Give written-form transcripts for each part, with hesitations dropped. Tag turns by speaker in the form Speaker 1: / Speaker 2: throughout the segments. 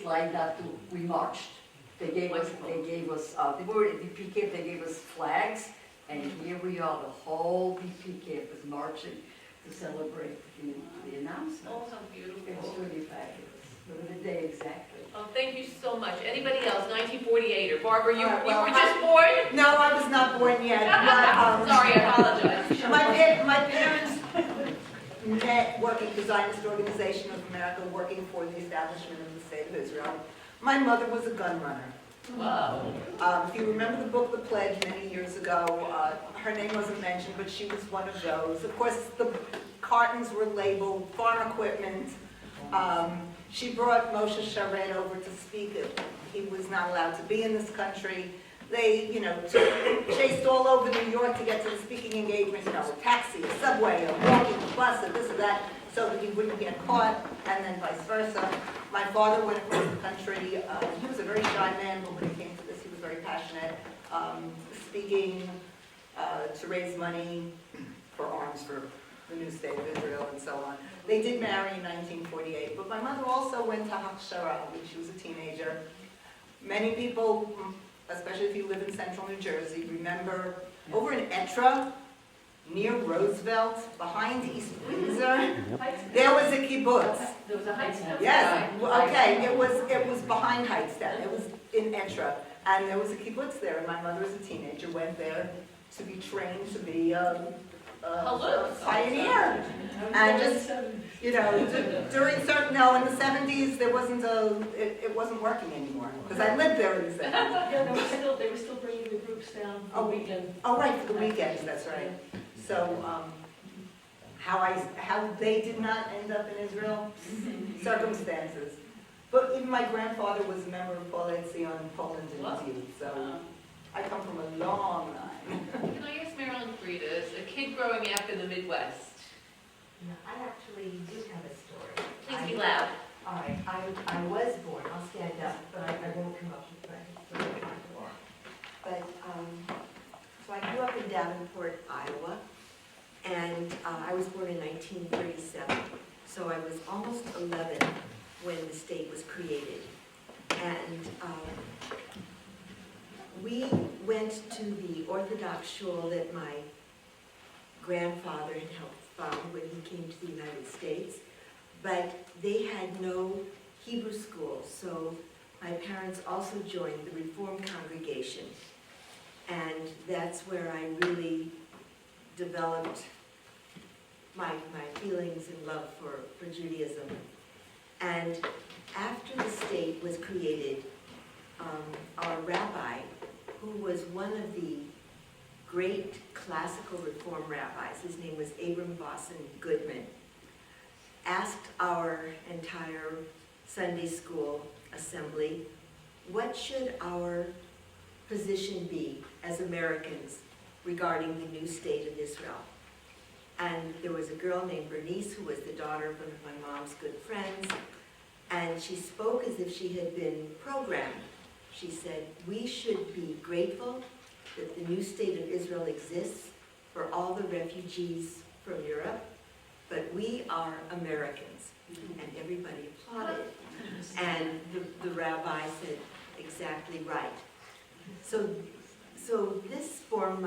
Speaker 1: flagged up to, we marched. They gave us, they were at BP camp, they gave us flags, and here we are, the whole BP camp was marching to celebrate the announcement.
Speaker 2: Oh, so beautiful.
Speaker 1: It was really fabulous. Remember the day exactly.
Speaker 2: Oh, thank you so much. Anybody else, 1948, or Barbara, you
Speaker 3: Well,
Speaker 2: were just born?
Speaker 3: No, I was not born yet. But,
Speaker 2: Sorry, I apologize.
Speaker 3: my parents met working for the Zionist Organization of America, working for the establishment of the State of Israel. My mother was a gun runner.
Speaker 2: Wow.
Speaker 3: If you remember the book The Pledge many years ago, her name wasn't mentioned, but she was one of those. Of course, the cartons were labeled farm equipment. She brought Moshe Sharet over to speak. He was not allowed to be in this country. They, chased all over New York to get to the speaking engagement, a taxi, a subway, a walking, a bus, a this or that, so that he wouldn't get caught, and then vice versa. My father went across the country. He was a very shy man, but when it came to this, he was very passionate, speaking to raise money for arms for the new state of Israel and so on. They did marry in 1948, but my mother also went to Hakshara when she was a teenager. Many people, especially if you live in central New Jersey, remember over in Etra, near Roosevelt, behind East Windsor, there was a kibbutz.
Speaker 1: There was a Heightstown.
Speaker 3: Yes, okay, it was behind Heightstown. It was in Etra, and there was a kibbutz there, and my mother as a teenager went there to be trained to be a pioneer. And just, during certain, no, in the 70s, there wasn't it wasn't working anymore, because I lived there in the 70s.
Speaker 4: Yeah, they were still bringing the groups down for the weekend.
Speaker 3: Oh, right, for the weekends, that's right. So, how they did not end up in Israel, circumstances. But even my grandfather was a member of Paul Zion in Poland in his youth, so I come from a long line.
Speaker 2: Can I ask Marilyn Frieda, as a kid growing up in the Midwest?
Speaker 5: I actually do have a story.
Speaker 2: Please be loud.
Speaker 5: All right, I was born, I'll stand up, but I won't come up with my story. But, so I grew up in Davenport, Iowa, and I was born in 1937. So I was almost 11 when the state was created. And we went to the Orthodox shul that my grandfather had helped found when he came to the United States, but they had no Hebrew school, so my parents also joined the Reform congregation, and that's where I really developed my feelings and love for Judaism. And after the state was created, our rabbi, who was one of the great classical reform rabbis, his name was Abram Vossen Goodman, asked our entire Sunday school assembly, what should our position be as Americans regarding the new state of Israel? And there was a girl named Bernice who was the daughter of one of my mom's good friends, and she spoke as if she had been programmed. She said, we should be grateful that the new state of Israel exists for all the refugees from Europe, but we are Americans. And everybody applauded. And the rabbi said, exactly right. So this formed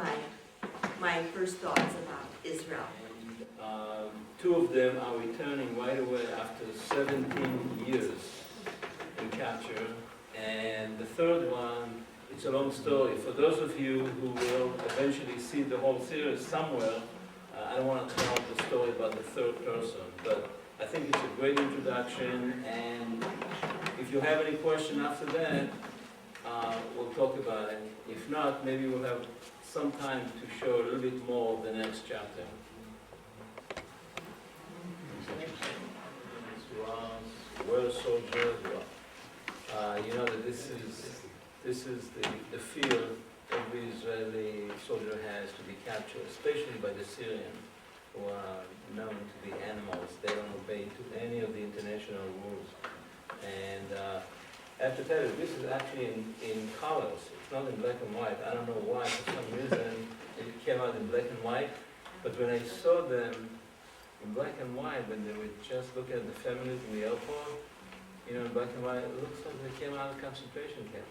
Speaker 5: my first thoughts about Israel.
Speaker 6: Two of them are returning right away after 17 years in capture, and the third one, it's a long story. For those of you who will eventually see the whole series somewhere, I don't want to tell the story about the third person, but I think it's a great introduction, and if you have any question after that, we'll talk about it. If not, maybe we'll have some time to show a little bit more of the next chapter. Where soldiers you know that this is the fear every Israeli soldier has to be captured, especially by the Syrians, who are known to be animals. They don't obey to any of the international rules. And I have to tell you, this is actually in colors. It's not in black and white. I don't know why. For some reason, it came out in black and white. But when I saw them in black and white, when they were just looking at the families in the airport, in black and white, it looks like they came out of a concentration camp.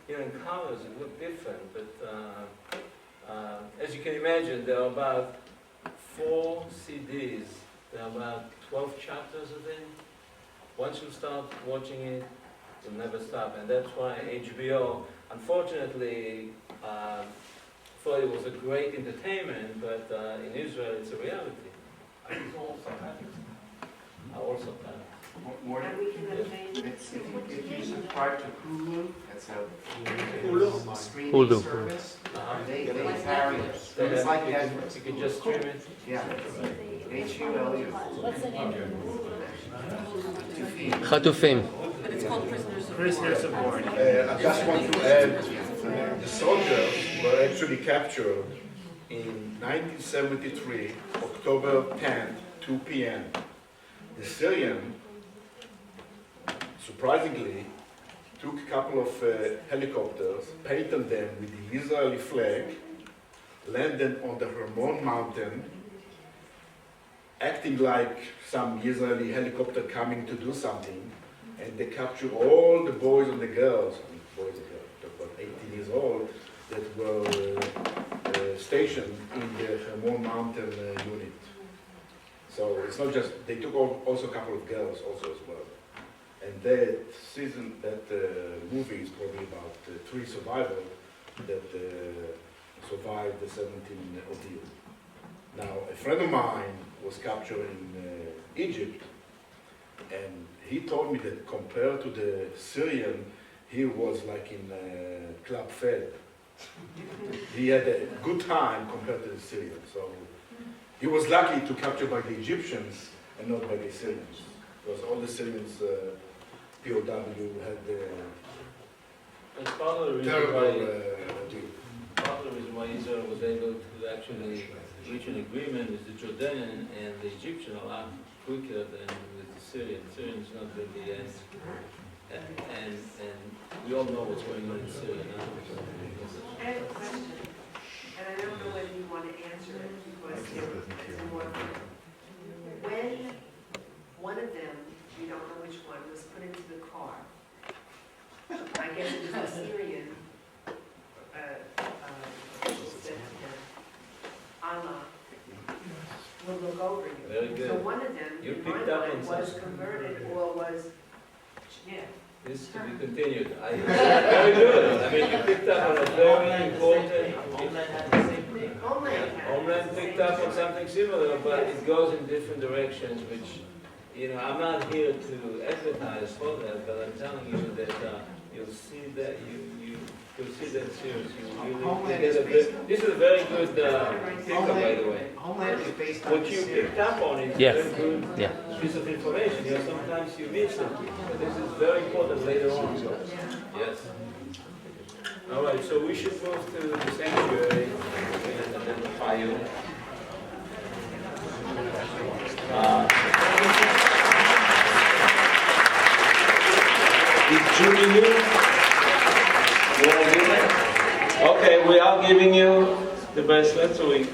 Speaker 6: In colors it looked different, but as you can imagine, there are about 4 CDs. There are about 12 chapters of it. Once you start watching it, you'll never stop, and that's why HBO, unfortunately, thought it was a great entertainment, but in Israel it's a reality. Also
Speaker 7: More
Speaker 5: And we can obtain.
Speaker 7: if you subscribe to Hulu, it's a
Speaker 6: Hulu?
Speaker 7: streaming
Speaker 8: Hulu.
Speaker 7: service. They
Speaker 6: They
Speaker 7: carry it. It's like Netflix.
Speaker 6: You can just stream it.
Speaker 7: Yeah. HULU.
Speaker 4: What's the name of the movie?
Speaker 8: Chatufim.
Speaker 7: Prisoners of War.
Speaker 9: I just want to add, the soldiers were actually captured in 1973, October 10th, 2 p.m. The Syrian, surprisingly, took a couple of helicopters, painted them with the Israeli flag, landed on the Hermon mountain, acting like some Israeli helicopter coming to do something, and they captured all the boys and the girls, boys and girls, about 18 years old, that were stationed in the Hermon mountain unit. So it's not just, they took also a couple of girls also as well. And that season, that movie is probably about 3 survivors that survived the 17 ordeal. Now, a friend of mine was captured in Egypt, and he told me that compared to the Syrian, he was like in Club Fed. He had a good time compared to the Syrian. So he was lucky to capture by the Egyptians and not by the Syrians, because all the Syrians POW had
Speaker 6: It's part of the reason
Speaker 9: terrible
Speaker 6: why
Speaker 9: deal.
Speaker 6: part of the reason why Israel was able to actually reach an agreement with the Jordanian and the Egyptian a lot quicker than with the Syrian. The Syrians not in the end. And we all know what's going on in Syria now.
Speaker 5: I have a question, and I don't know whether you want to answer it, because it's more, when one of them, we don't know which one, was put into the car, I guess it was a Syrian, said to him, Allah will look over you.
Speaker 6: Very good.
Speaker 5: So one of them,
Speaker 6: You
Speaker 5: in my
Speaker 6: picked up on
Speaker 5: mind, was
Speaker 6: something.
Speaker 5: converted or was, yeah.
Speaker 6: This to be continued. Very good. I mean, you picked up on a very important. Homeland picked up on something similar, but it goes in different directions, which, I'm not here to advertise for that, but I'm telling you that you'll see that you'll see that serious.
Speaker 7: Homeland is based.
Speaker 6: This is a very good pickup, by the way.
Speaker 7: Homeland is based on
Speaker 6: What
Speaker 7: the
Speaker 6: you
Speaker 7: Syrian.
Speaker 6: picked up on is a
Speaker 8: Yeah.
Speaker 6: very good
Speaker 8: Yeah.
Speaker 6: piece of information. Sometimes you miss it, but this is very important later on. Yes. All right, so we should move to the sanctuary and then the fire. Is Julie here? You want to give it? Okay, we are giving you the bracelet, so we.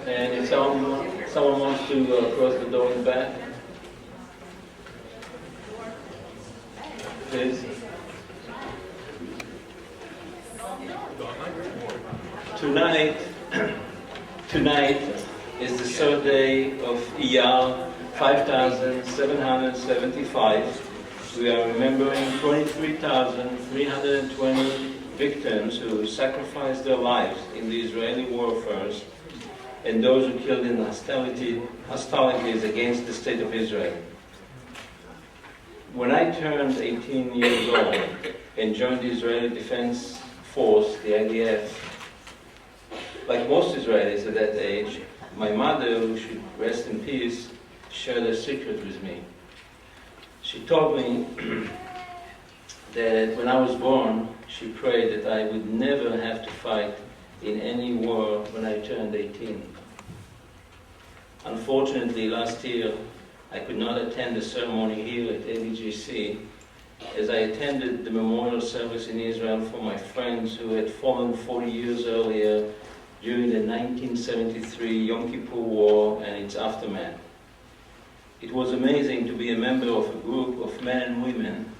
Speaker 6: And if someone wants to close the door in the back, please. Tonight is the third day of Iyar 5775. We are remembering 23,320 victims who sacrificed their lives in the Israeli warfare and those who killed in hostilities against the state of Israel. When I turned 18 years old and joined the Israeli Defense Force, the IDF, like most Israelis at that age, my mother, who should rest in peace, shared a secret with me. She told me that when I was born, she prayed that I would never have to fight in any war when I turned 18. Unfortunately, last year, I could not attend the ceremony here at ADGC, as I attended the memorial service in Israel for my friends who had fallen 40 years earlier during the 1973 Yom Kippur War and its aftermath. It was amazing to be a member of a group of men and women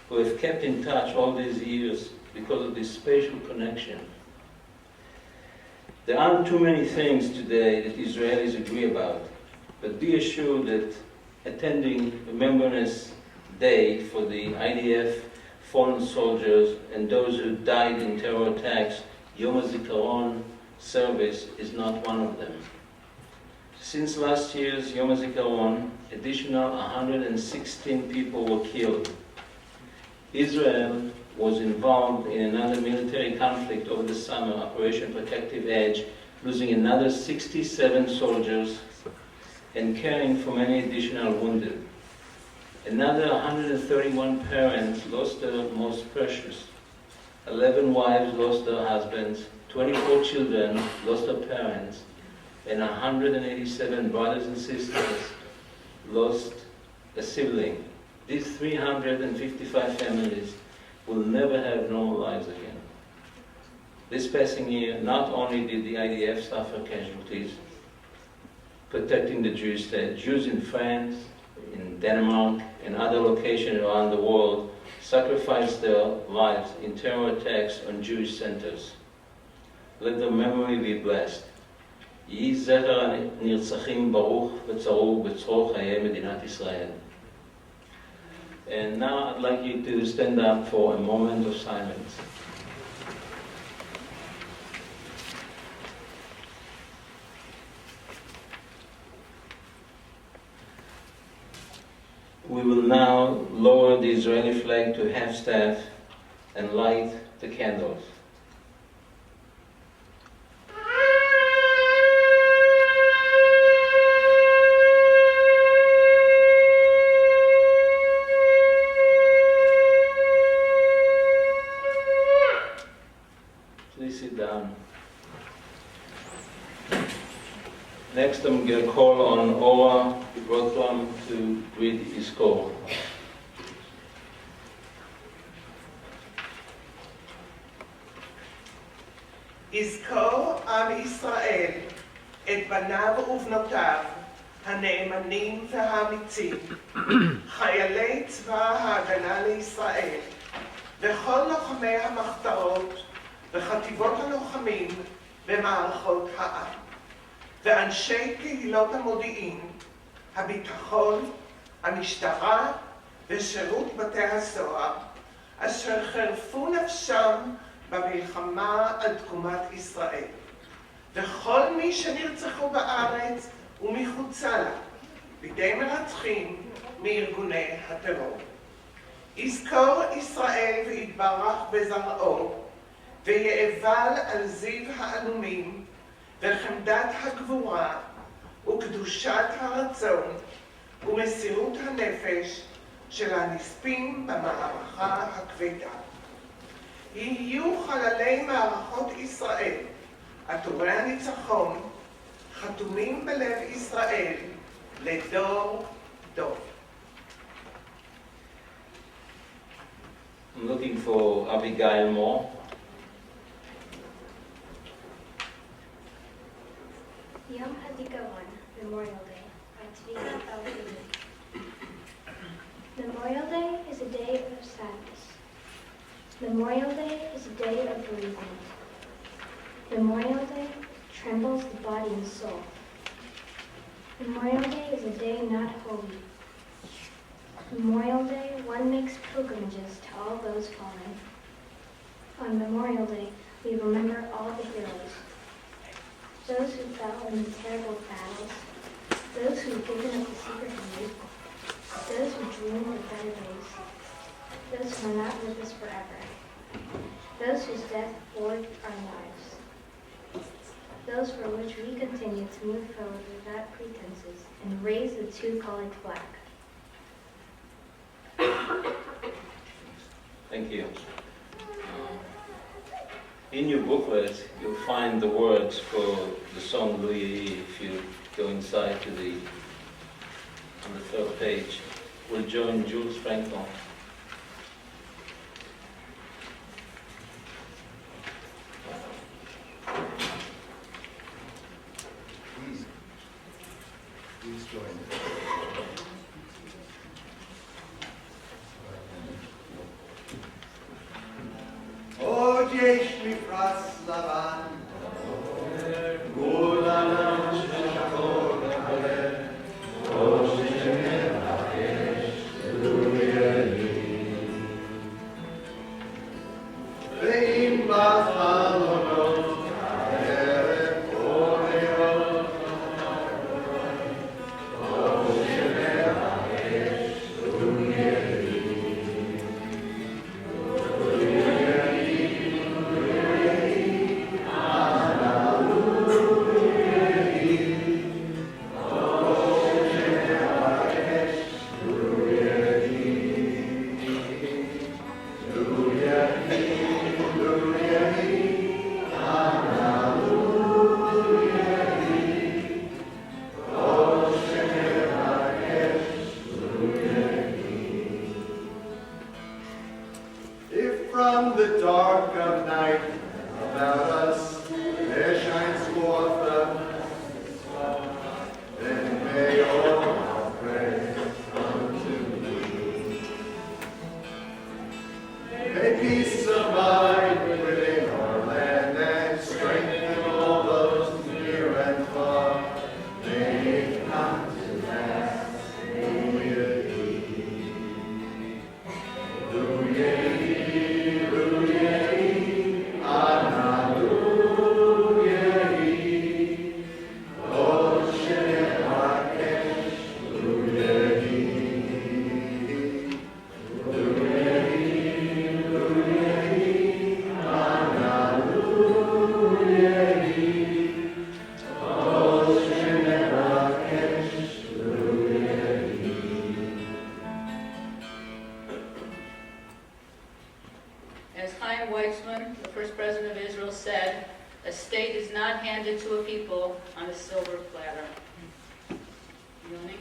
Speaker 6: who have kept in touch all these years because of this special connection. There aren't too many things today that Israelis agree about, but be assured that attending Remembrance Day for the IDF fallen soldiers and those who died in terror attacks, Yom HaZikaron service is not one of them. Since last year's Yom HaZikaron, additional 116 people were killed. Israel was involved in another military conflict over the summer, Operation Protective Edge, losing another 67 soldiers and caring for many additional wounded. Another 131 parents lost their most precious. 11 wives lost their husbands, 24 children lost their parents, and 187 brothers and sisters lost a sibling. These 355 families will never have normal lives again. This passing year, not only did the IDF suffer casualties, protecting the Jewish state, Jews in France, in Denmark, and other locations around the world sacrificed their lives in terror attacks on Jewish centers. Let their memory be blessed. יהי זכר הנרצחים ברוך וצרור בצרור חיי מדינת ישראל. And now I'd like you to stand up for a moment of silence. We will now lower the Israeli flag to half-staff and light the candles. Please sit down. Next, I'm going to call on Ora Rotam to read his call.
Speaker 8: יזכור עם ישראל את בניו ובנותיו הנאמנים והאמיצים, חיילי צבא ההגנה לישראל, וכל לוחמי המחתרות וחטיבות הלוחמים במערכות העם, ואנשי קהילות המודיעין, הביטחון, המשטרה ושירות בתי הסוהר, אשר חירפו נפשם במלחמה על תקומת ישראל, וכל מי שנרצחו בארץ ומחוצה לה בידי מרצחים מארגוני הטרור. יזכור ישראל ויתברך בזרעו, ויאבל על זיו העלומים, וחמדת הגבורה, וקדושת הרצון, ומסירות הנפש של הנספים במערכה הכבדה. יהיו חללי מערכות ישראל, עטורי הניצחון, חתומים בלב ישראל לדור דור.
Speaker 6: I'm looking for Abigail Moore.
Speaker 10: Yom HaZikaron, Memorial Day, by Tzvika Al-Hili. Memorial Day is a day of sadness. Memorial Day is a day of bereavement. Memorial Day trembles the body and soul. Memorial Day is a day not holy. Memorial Day, one makes pilgrimages to all those fallen. On Memorial Day, we remember all the heroes. Those who fell in the terrible battles, those who have given up the secret of youth, those who dream of better days, those who are not with us forever, those whose death forged our lives, those for which we continue to move forward without pretenses and raise the two-colored flag.
Speaker 6: Thank you. In your booklet, you'll find the words for the song Louis, if you go inside to on the third page. We'll join Jules Franco.
Speaker 7: פס לבן. ואם בחלונות הערב אור If from the dark of night about us there shines forth then may all our praise unto thee. May peace abide within our land and strengthen all those near and far. May it come to pass.
Speaker 2: As Chaim Weizmann, the first president of Israel, said, a state is not handed to a people on a silver platter. Yoni?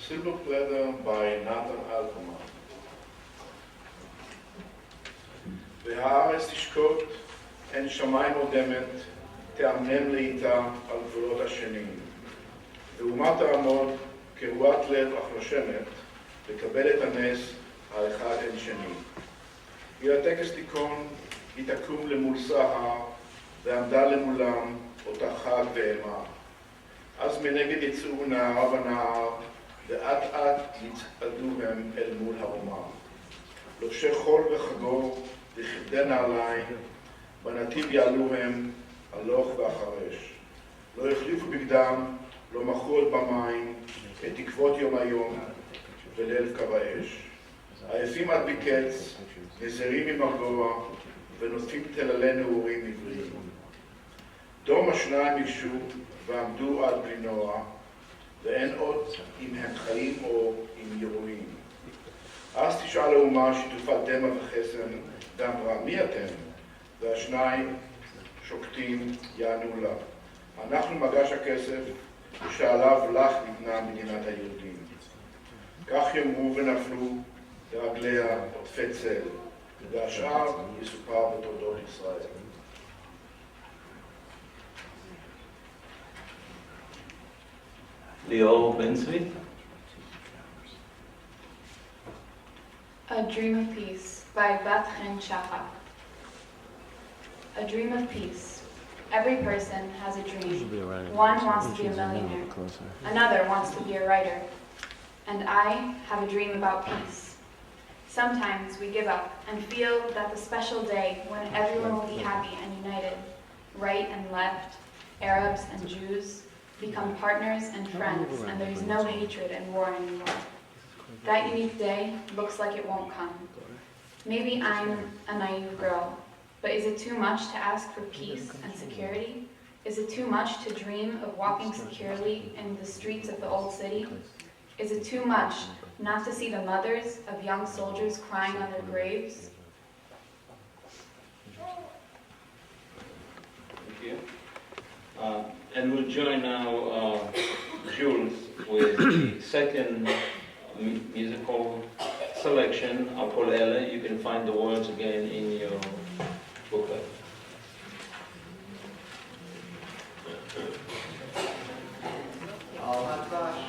Speaker 9: Silver Platter by Nathan Altman. והארץ תשקוט, אין שמיים אודמת, תאמנם לאיתה על גבולות השנים. ואומה תעמוד כרועת לב אך נושמת, לקבל את הנס האחד אין שני. היא הטקס תיכון, היא תקום למול סהר, ועמדה למולם אותה חג ואימה. אז מנגד יצאו נערה ונער, ואט אט יצעדו הם אל מול האומה. לובשי חול וחגור, וכבדי נעליים, בנתיב יעלו הם הלוך והחרש. לא החליפו בגדם, לא מכרו את במים, את תקוות יום היום וליל קו האש. עייפים עד בקץ, נזרים ממרגוע, ונוטפים תללי נעורים עבריים. דום השניים ייגשו ועמדו עד בלי נוע, ואין עוד אם הם חיים או אם ירויים. אז תשאל האומה שיתופת דמע וחסן, ואמרה, מי אתם? והשניים שוקטים יענו לה. אנחנו מגש הכסף שעליו לך ניתנה מדינת היהודים. כך יאמרו ונפלו לרגליה עוטפי צל, והשאר יסופר בתולדות ישראל.
Speaker 6: ליאור בן צבי.
Speaker 11: A Dream of Peace by Bat Chen Shachak. A dream of peace. Every person has a dream. One wants to be a millionaire. Another wants to be a writer. And I have a dream about peace. Sometimes we give up and feel that the special day when everyone will be happy and united, right and left, Arabs and Jews, become partners and friends, and there is no hatred and war anymore. That unique day looks like it won't come. Maybe I'm a naive girl, but is it too much to ask for peace and security? Is it too much to dream of walking securely in the streets of the old city? Is it too much not to see the mothers of young soldiers crying on their graves?
Speaker 6: Thank you. And we'll join now Jules with the second musical selection, Apol Ele. You can find the words again in your booklet.
Speaker 7: Al hatash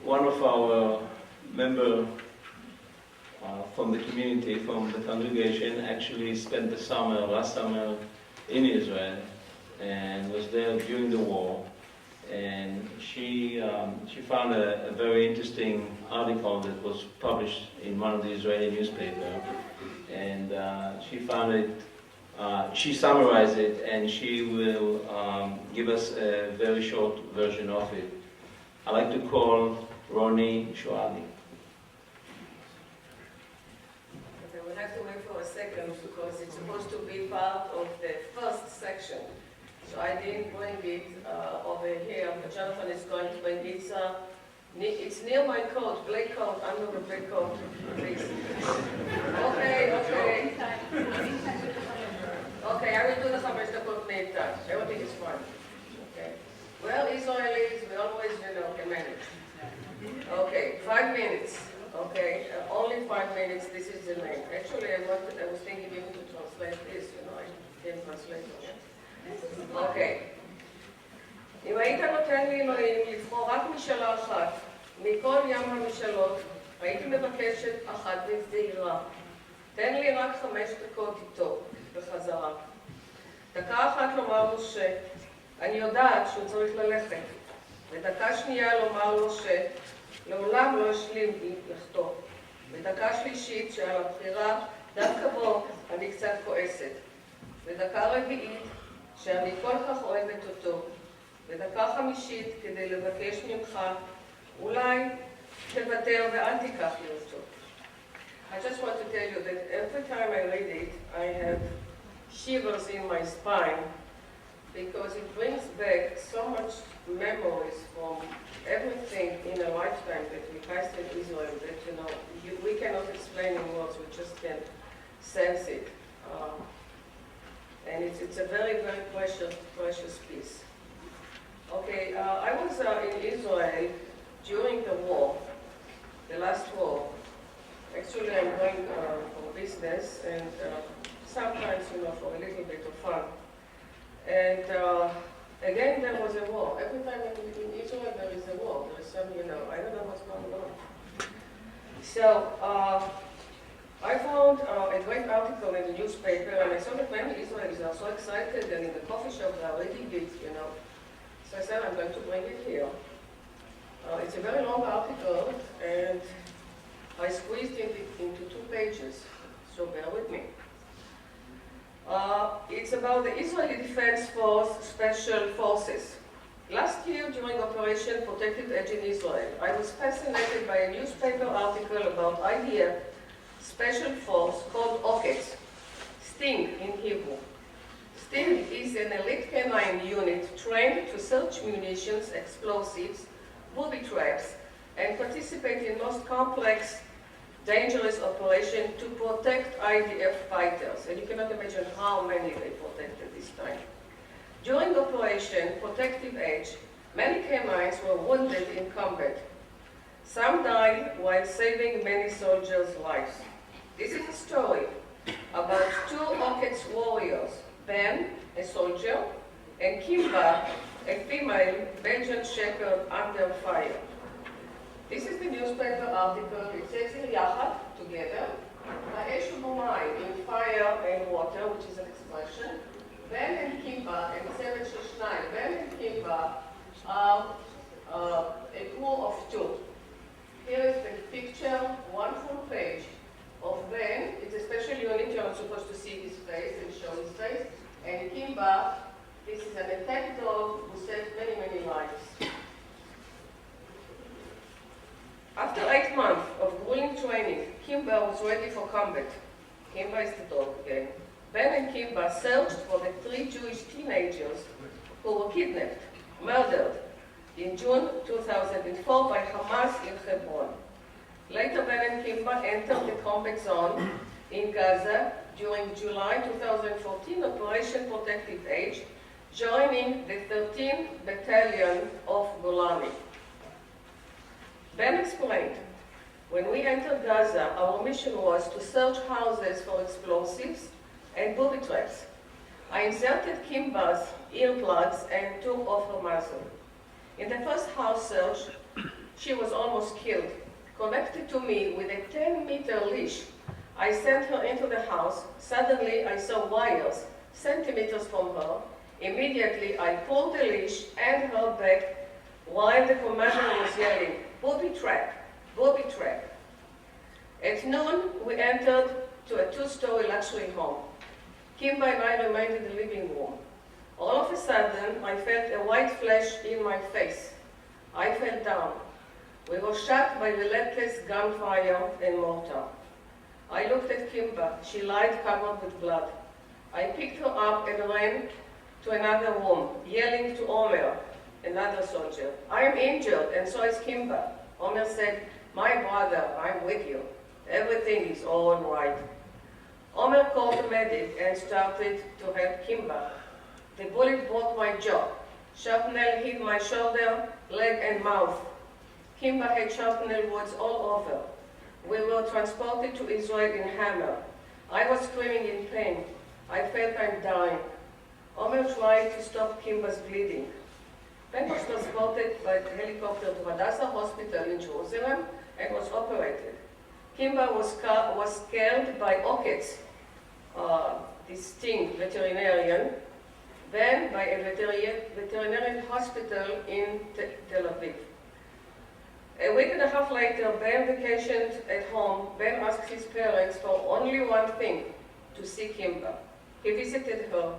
Speaker 6: One of our member from the community, from the congregation, actually spent the summer, last summer, in Israel, and was there during the war. And she found a very interesting article that was published in one of the Israeli newspapers, and she found it. She summarized it, and she will give us a very short version of it. I'd like to call Ronnie Shoali.
Speaker 12: Okay, we'll have to wait for a second because it's supposed to be part of the first section. So I didn't bring it over here, but Jonathan is going to bring it. It's near my coat, black coat, under the black coat, please. Okay. Okay, I will do the 5 דקות later. Everything is fine. Okay. Well, Israelis, we always, can manage. Okay, 5 minutes. Okay, only 5 minutes. This is the length. Actually, I was thinking even to translate this. I didn't translate it. אוקיי. אם היית נותן לי אלוהים לבחור רק משאלה אחת, מכל ים המשאלות, הייתי מבקשת אחת וזהירה. תן לי רק 5 דקות איתו, בחזרה. דקה אחת לומר לו אני יודעת שהוא צריך ללכת. ודקה שנייה לומר לו לעולם לא השלים לחתום. ודקה שלישית שעל הבחירה, דווקא בו אני קצת כועסת. ודקה רביעית, שאני כל כך אוהבת אותו, ודקה חמישית כדי לבקש ממך, אולי תוותר ואל תיקח לי אותו. I just want to tell you that every time I read it, I have shivers in my spine because it brings back so much memories from everything in a lifetime that we passed in Israel that, we cannot explain in words, we just can't sense it. And it's a very, very precious piece. Okay, I was in Israel during the war, the last war. Actually, I'm going for business and sometimes, for a little bit of fun. And again, there was a war. Every time in Israel there is a war. There is some, I don't know what's going on. So, I found a great article in the newspaper, and I saw that many Israelis are so excited, and in the coffee shop they are reading it, So I said, I'm going to bring it here. It's a very long article, and I squeezed it into 2 pages, so bear with me. It's about the Israeli Defense Force Special Forces. Last year, during Operation Protective Edge in Israel, I was fascinated by a newspaper article about IDF special force called Oketz, Sting in Hebrew. Sting is an elite canine unit trained to search munitions, explosives, booby traps, and participate in most complex, dangerous operations to protect IDF fighters. And you cannot imagine how many they protected this time. During Operation Protective Edge, many canines were wounded in combat. Some died while saving many soldiers' lives. This is a story about two Oketz warriors, Ben, a soldier, and Kimba, a female Belgian shepherd under fire. This is the newspaper article. It says in Yachad, together, Ha'esh u'mayim, in fire and water, which is an expression. Ben and Kimba, and Seven Sheshnai, Ben and Kimba are a crew of two. Here is the picture, one full page of Ben. It's a special unit, you're not supposed to see his face and show his face. And Kimba, this is an attack dog who saved many, many lives. After 8 months of grueling training, Kimba was ready for combat. Kimba is the dog again. Ben and Kimba searched for the 3 Jewish teenagers who were kidnapped, murdered in June 2004 by Hamas in Hebron. Later, Ben and Kimba entered the combat zone in Gaza during July 2014 Operation Protective Edge, joining the 13th Battalion of Golani. Ben explained, when we entered Gaza, our mission was to search houses for explosives and booby traps. I inserted Kimba's earplugs and took off her muzzle. In the first house search, she was almost killed. Connected to me with a 10-meter leash, I sent her into the house. Suddenly, I saw wires centimeters from her. Immediately, I pulled the leash and her back while the commander was yelling, "Booby trap, booby trap." At noon, we entered to a 2-story luxury home. Kimba and I remained in the living room. All of a sudden, I felt a white flash in my face. I fell down. We were shot by relentless gunfire and mortar. I looked at Kimba. She lied covered with blood. I picked her up and ran to another room, yelling to Omer, another soldier, "I am injured, and so is Kimba." Omer said, "My brother, I'm with you. Everything is all right." Omer called a medic and started to help Kimba. The bullet broke my jaw. Shrapnel hit my shoulder, leg, and mouth. Kimba had shrapnel wounds all over. We were transported to Israel in Hammer. I was screaming in pain. I felt I'm dying. Omer tried to stop Kimba's bleeding. Ben was transported by helicopter to Hadassah Hospital in Jerusalem and was operated. Kimba was scaled by Oketz, distinct veterinarian, then by a veterinarian hospital in Tel Aviv. A week and a half later, Ben vacationed at home. Ben asked his parents for only one thing, to see Kimba. He visited her.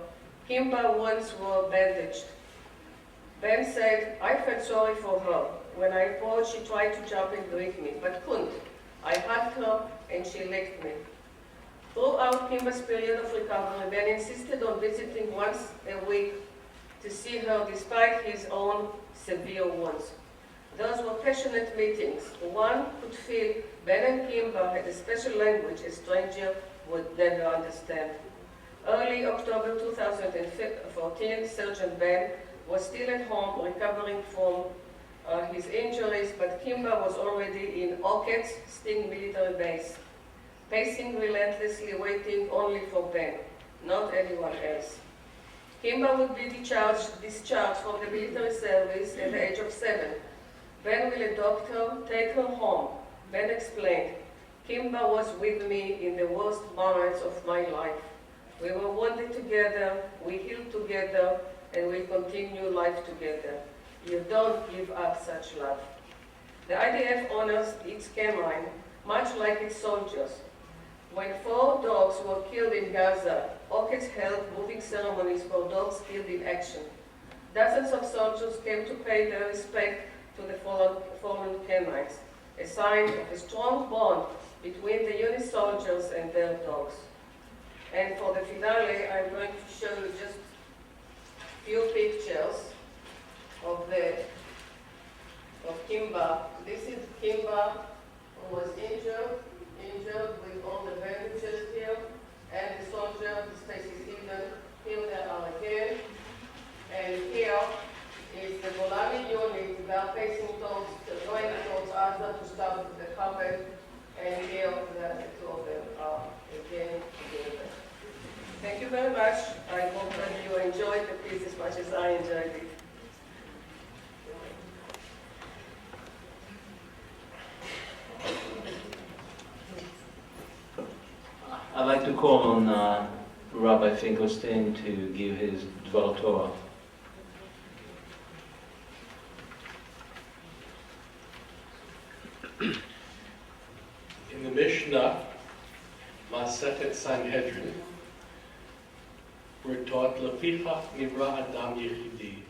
Speaker 12: Kimba's wounds were bandaged. Ben said, "I felt sorry for her. When I approached, she tried to jump and greet me, but couldn't. I hugged her and she licked me." Throughout Kimba's period of recovery, Ben insisted on visiting once a week to see her despite his own severe wounds. Those were passionate meetings. One could feel Ben and Kimba had a special language a stranger would never understand. Early October 2014, Sergeant Ben was still at home recovering from his injuries, but Kimba was already in Oketz Sting military base, pacing relentlessly, waiting only for Ben, not anyone else. Kimba would be discharged from the military service at the age of 7. Ben will adopt her, take her home. Ben explained, "Kimba was with me in the worst moments of my life. We were wounded together, we healed together, and we continue life together. You don't give up such love." The IDF honors its canine, much like its soldiers. When 4 dogs were killed in Gaza, Oketz held moving ceremonies for dogs killed in action. dozens of soldiers came to pay their respect to the fallen canines, a sign of a strong bond between the unit soldiers and their dogs. And for the finale, I'm going to show you just a few pictures of Kimba. This is Kimba, who was injured with all the bandages here, and the soldier, his face is hidden. Here they are again. And here is the Golani unit. They are facing going towards Gaza to start the combat. And here the two of them are again together. Thank you very much. I hope that you enjoyed the piece as much as I enjoyed it.
Speaker 6: I'd like to call on Rabbi Finkelstein to give his Dvar Torah.
Speaker 13: In the Mishnah, Masechet Sanhedrin, we're taught Lefichach Nivra Adam Yechidi,